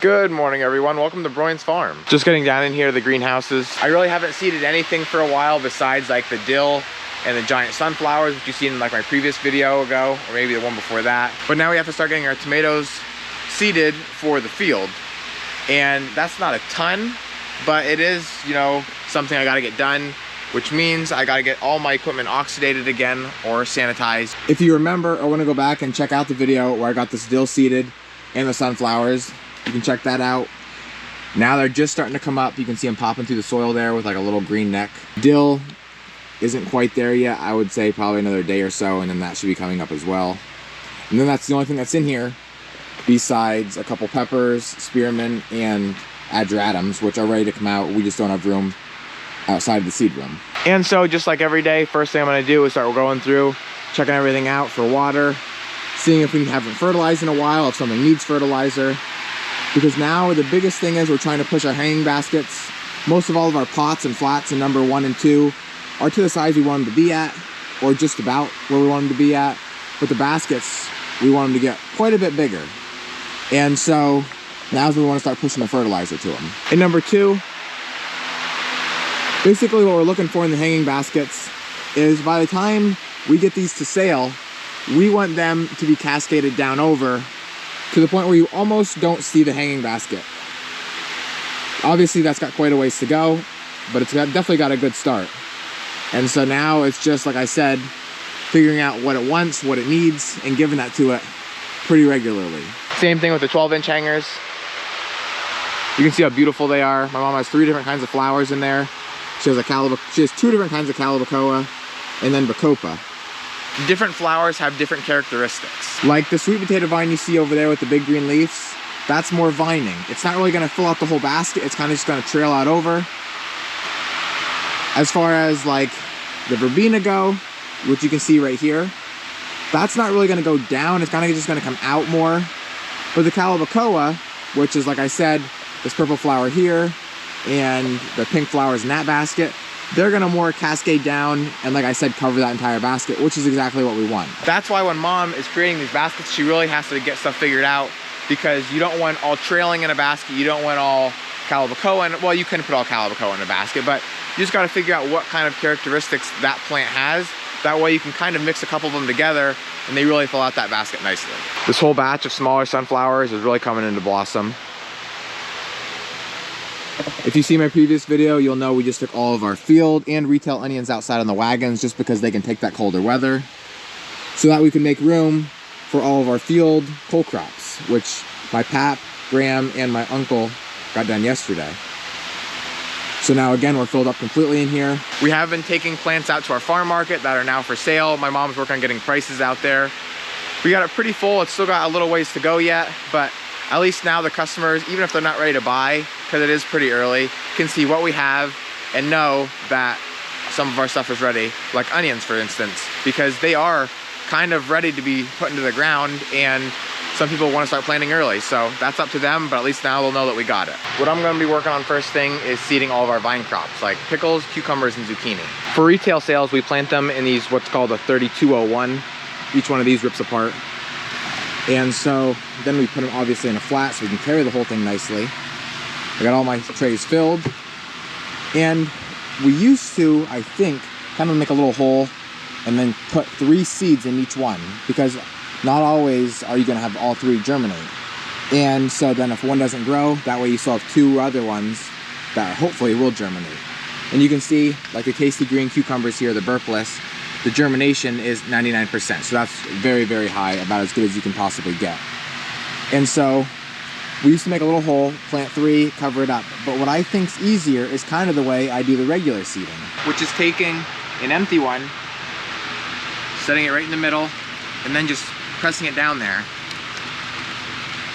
Good morning, everyone. Welcome to Broyans Farm. Just getting down in here to the greenhouses. I really haven't seeded anything for a while besides like the dill and the giant sunflowers, which you've seen in like my previous video ago, or maybe the one before that. But now we have to start getting our tomatoes seeded for the field. And that's not a ton, but it is, you know, something I gotta get done, which means I gotta get all my equipment oxidated again or sanitized. If you remember, I wanna go back and check out the video where I got this dill seeded and the sunflowers. You can check that out. Now they're just starting to come up. You can see them popping through the soil there with like a little green neck. Dill isn't quite there yet. I would say probably another day or so, and then that should be coming up as well. And then that's the only thing that's in here besides a couple peppers, spearmint, and adratums, which are ready to come out. We just don't have room outside of the seed room. And so just like every day, first thing I'm gonna do is start going through, checking everything out for water, seeing if we haven't fertilized in a while, if something needs fertilizer. Because now the biggest thing is we're trying to push our hanging baskets. Most of all of our pots and flats in number 1 and 2 are to the size we want them to be at, or just about where we want them to be at. But the baskets, we want them to get quite a bit bigger. And so now's when we want to start pushing the fertilizer to them. In number 2, basically what we're looking for in the hanging baskets is by the time we get these to sale, we want them to be cascaded down over to the point where you almost don't see the hanging basket. Obviously that's got quite a ways to go, but it's definitely got a good start. And so now it's just, like I said, figuring out what it wants, what it needs, and giving that to it pretty regularly. Same thing with the 12-inch hangers. You can see how beautiful they are. My mom has 3 different kinds of flowers in there. She has 2 different kinds of calabacoa and then bacopa. Different flowers have different characteristics. Like the sweet potato vine you see over there with the big green leaves, that's more vining. It's not really gonna fill out the whole basket, it's kind of just gonna trail out over. As far as like the verbena go, which you can see right here, that's not really gonna go down, it's kind of just gonna come out more. But the calabacoa, which is, like I said, this purple flower here, and the pink flowers in that basket, they're gonna more cascade down and, like I said, cover that entire basket, which is exactly what we want. That's why when mom is creating these baskets, she really has to get stuff figured out, because you don't want all trailing in a basket, you don't want all calabacoa in, well, you can put all calabacoa in a basket, but you just gotta figure out what kind of characteristics that plant has. That way you can kind of mix a couple of them together and they really fill out that basket nicely. This whole batch of smaller sunflowers is really coming into blossom. If you see my previous video, you'll know we just took all of our field and retail onions outside on the wagons just because they can take that colder weather, so that we can make room for all of our field cole crops, which my pap, Graham, and my uncle got done yesterday. So now again, we're filled up completely in here. We have been taking plants out to our farm market that are now for sale. My mom's working on getting prices out there. We got it pretty full. It's still got a little ways to go yet, but at least now the customers, even if they're not ready to buy, because it is pretty early, can see what we have and know that some of our stuff is ready, like onions, for instance, because they are kind of ready to be put into the ground, and some people want to start planting early, so that's up to them, but at least now they'll know that we got it. What I'm going to be working on first thing is seeding all of our vine crops, like pickles, cucumbers, and zucchini. For retail sales, we plant them in these, what's called a 3201. Each one of these rips apart. And so then we put them obviously in a flat so we can carry the whole thing nicely. I got all my trays filled. And we used to, I think, kind of make a little hole and then put 3 seeds in each one, because not always are you gonna have all 3 germinate. And so then if one doesn't grow, that way you still have 2 other ones that hopefully will germinate. And you can see, like the tasty green cucumbers here, the burpless, the germination is 99%. So that's very, very high, about as good as you can possibly get. And so we used to make a little hole, plant 3, cover it up. But what I think's easier is kind of the way I do the regular seeding, which is taking an empty one, setting it right in the middle, and then just pressing it down there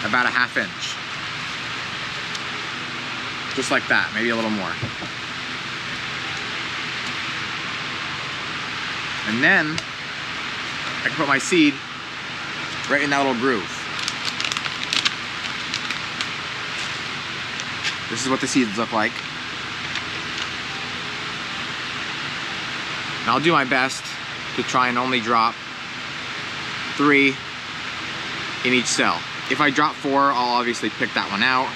about a ½ inch. Just like that, maybe a little more. And then I can put my seed right in that little groove. This is what the seeds look like. And I'll do my best to try and only drop 3 in each cell. If I drop 4, I'll obviously pick that one out.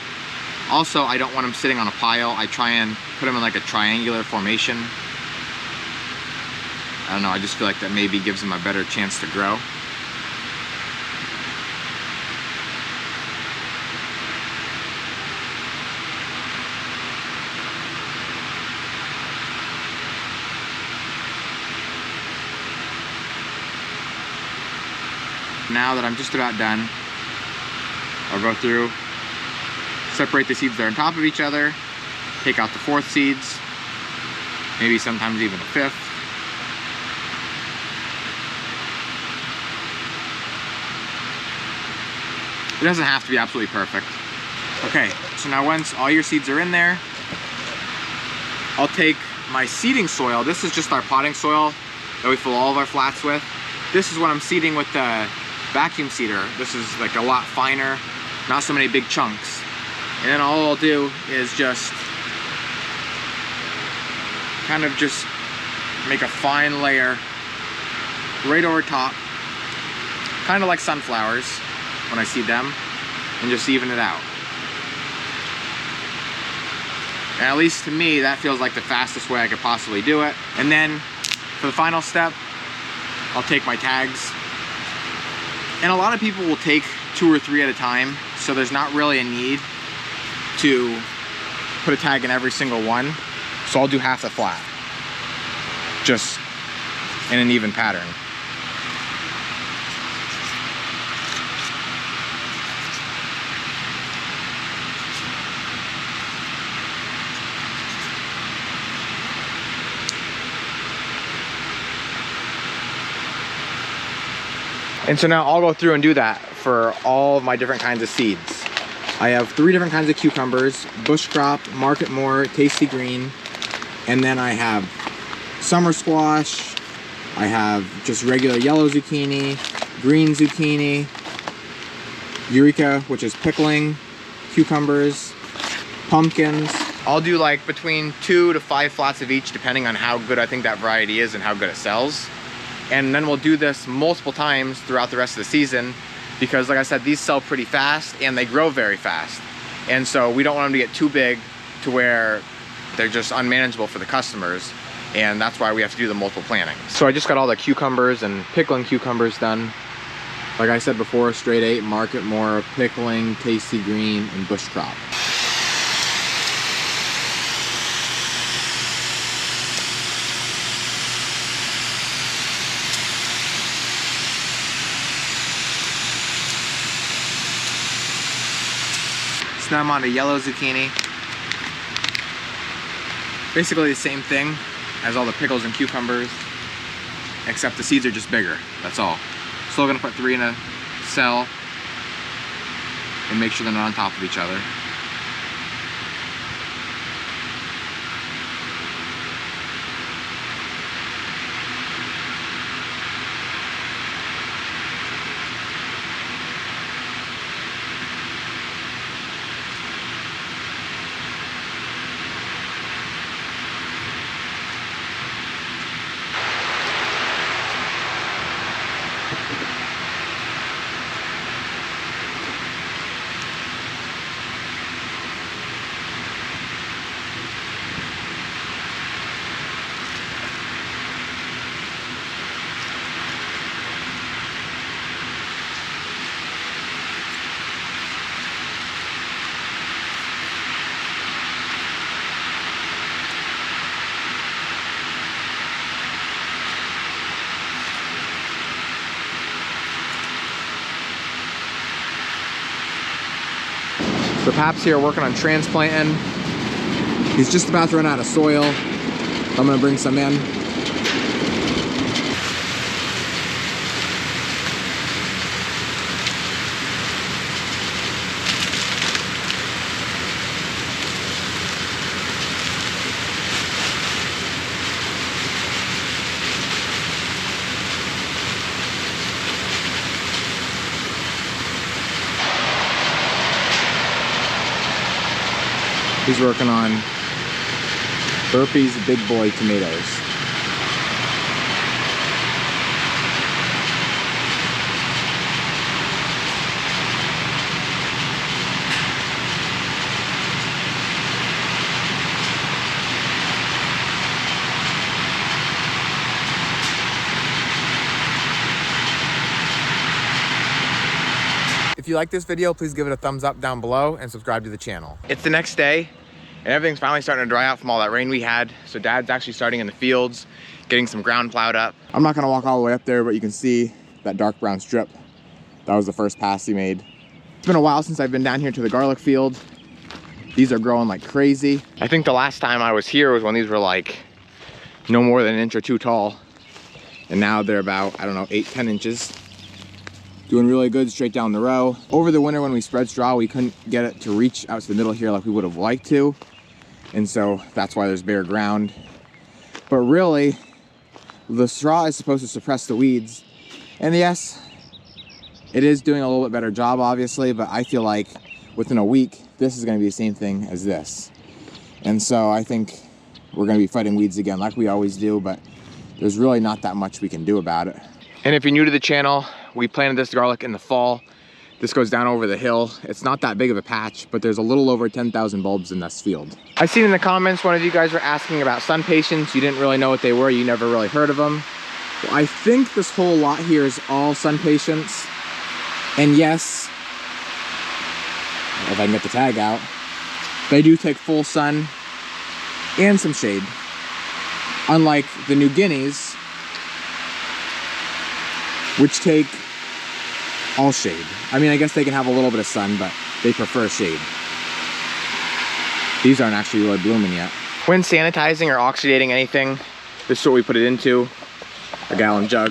Also, I don't want them sitting on a pile. I try and put them in like a triangular formation. I don't know, I just feel like that maybe gives them a better chance to grow. Now that I'm just about done, I'll go through, separate the seeds that are on top of each other, take out the 4th seeds, maybe sometimes even a 5th. It doesn't have to be absolutely perfect. Okay, so now once all your seeds are in there, I'll take my seeding soil. This is just our potting soil that we fill all of our flats with. This is what I'm seeding with the vacuum seeder. This is like a lot finer, not so many big chunks. And then all I'll do is just kind of just make a fine layer right over top, kind of like sunflowers when I seed them, and just even it out. And at least to me, that feels like the fastest way I could possibly do it. And then for the final step, I'll take my tags. And a lot of people will take 2 or 3 at a time, so there's not really a need to put a tag in every single one. So I'll do half the flat, just in an even pattern. And so now I'll go through and do that for all of my different kinds of seeds. I have 3 different kinds of cucumbers: bush crop, market more, tasty green, and then I have summer squash, I have just regular yellow zucchini, green zucchini, eureka, which is pickling, cucumbers, pumpkins. I'll do like between 2 to 5 flats of each, depending on how good I think that variety is and how good it sells. And then we'll do this multiple times throughout the rest of the season, because like I said, these sell pretty fast and they grow very fast. And so we don't want them to get too big to where they're just unmanageable for the customers. And that's why we have to do the multiple plantings. So I just got all the cucumbers and pickling cucumbers done. Like I said before, straight 8, market more, pickling, tasty green, and bush crop. Now I'm on to yellow zucchini. Basically the same thing as all the pickles and cucumbers, except the seeds are just bigger, that's all. Still gonna put 3 in a cell and make sure they're not on top of each other. So Pap's here working on transplanting. He's just about to run out of soil. I'm gonna bring some in. He's working on Burpee's Big Boy tomatoes. If you like this video, please give it a thumbs up down below and subscribe to the channel. It's the next day and everything's finally starting to dry out from all that rain we had. So Dad's actually starting in the fields, getting some ground plowed up. I'm not gonna walk all the way up there, but you can see that dark brown strip. That was the first pass he made. It's been a while since I've been down here to the garlic field. These are growing like crazy. I think the last time I was here was when these were like no more than an inch or two tall. And now they're about, I don't know, 8-10 inches. Doing really good straight down the row. Over the winter when we spread straw, we couldn't get it to reach out to the middle here like we would have liked to. And so that's why there's bare ground. But really, the straw is supposed to suppress the weeds. And yes, it is doing a little bit better job, obviously, but I feel like within a week, this is gonna be the same thing as this. And so I think we're gonna be fighting weeds again like we always do, but there's really not that much we can do about it. And if you're new to the channel, we planted this garlic in the fall. This goes down over the hill. It's not that big of a patch, but there's a little over 10,000 bulbs in this field. I've seen in the comments, one of you guys were asking about sun patience. You didn't really know what they were. You never really heard of them. Well, I think this whole lot here is all sun patience. And yes, if I can get the tag out, they do take full sun and some shade. Unlike the New Guineas, which take all shade. I mean, I guess they can have a little bit of sun, but they prefer shade. These aren't actually really blooming yet. When sanitizing or oxidating anything, this is what we put it into, a gallon jug.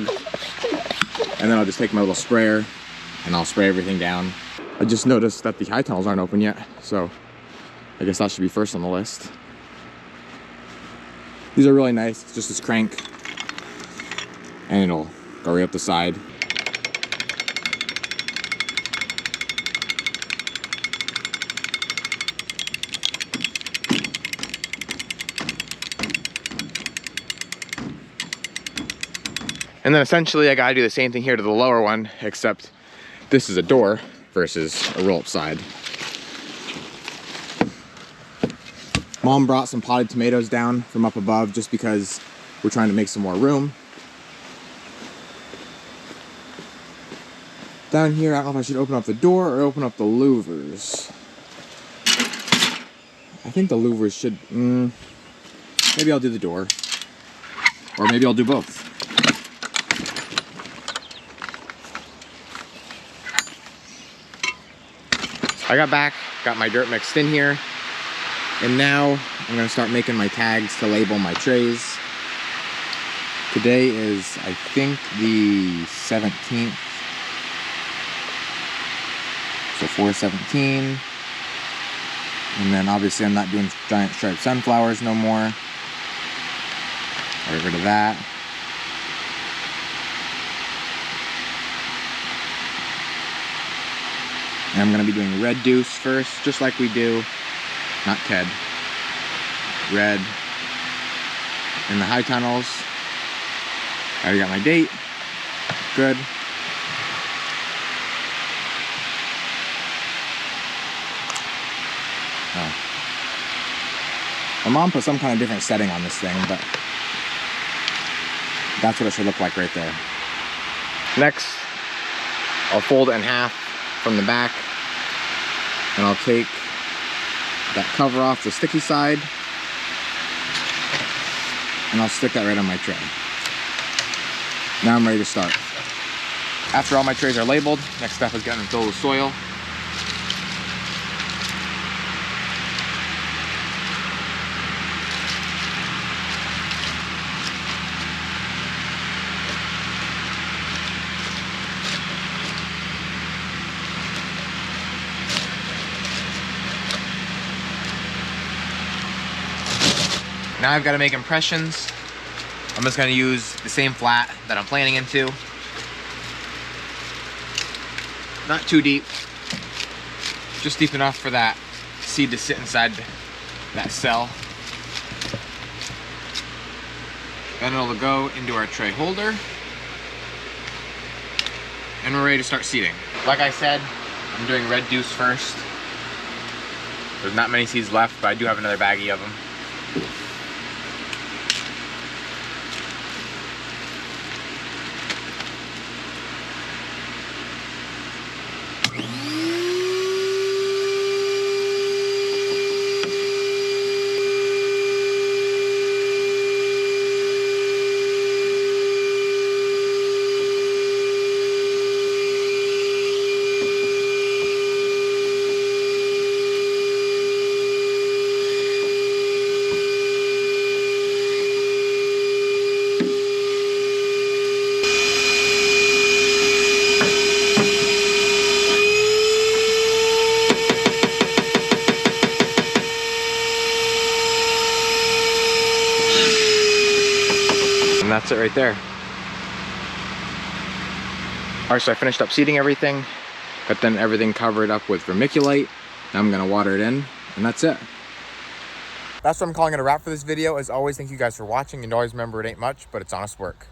And then I'll just take my little sprayer and I'll spray everything down. I just noticed that the high tunnels aren't open yet, so I guess that should be first on the list. These are really nice. It's just this crank and it'll go right up the side. And then essentially I gotta do the same thing here to the lower one, except this is a door versus a roll-up side. Mom brought some potted tomatoes down from up above just because we're trying to make some more room. Down here, I don't know if I should open up the door or open up the louvers. I think the louvers should, maybe I'll do the door. Or maybe I'll do both. I got back, got my dirt mixed in here, and now I'm gonna start making my tags to label my trays. Today is, I think, the 17th. So 4/17. And then obviously I'm not doing giant striped sunflowers no more. I'll get rid of that. And I'm gonna be doing red deuce first, just like we do, not Ted. Red in the high tunnels. I already got my date, good. Oh. My mom put some kind of different setting on this thing, but that's what it should look like right there. Next, I'll fold it in half from the back, and I'll take that cover off the sticky side, and I'll stick that right on my tray. Now I'm ready to start. After all my trays are labeled, next step is getting them filled with soil. Now I've got to make impressions. I'm just going to use the same flat that I'm planting into. Not too deep, just deep enough for that seed to sit inside that cell. Then it'll go into our tray holder, and we're ready to start seeding. Like I said, I'm doing red deuce first. There's not many seeds left, but I do have another baggie of them. that's it right there. All right, so I finished up seeding everything, got then everything covered up with vermiculite. Now I'm gonna water it in, and that's it. That's what I'm calling it a wrap for this video. As always, thank you guys for watching, and always remember it ain't much, but it's honest work.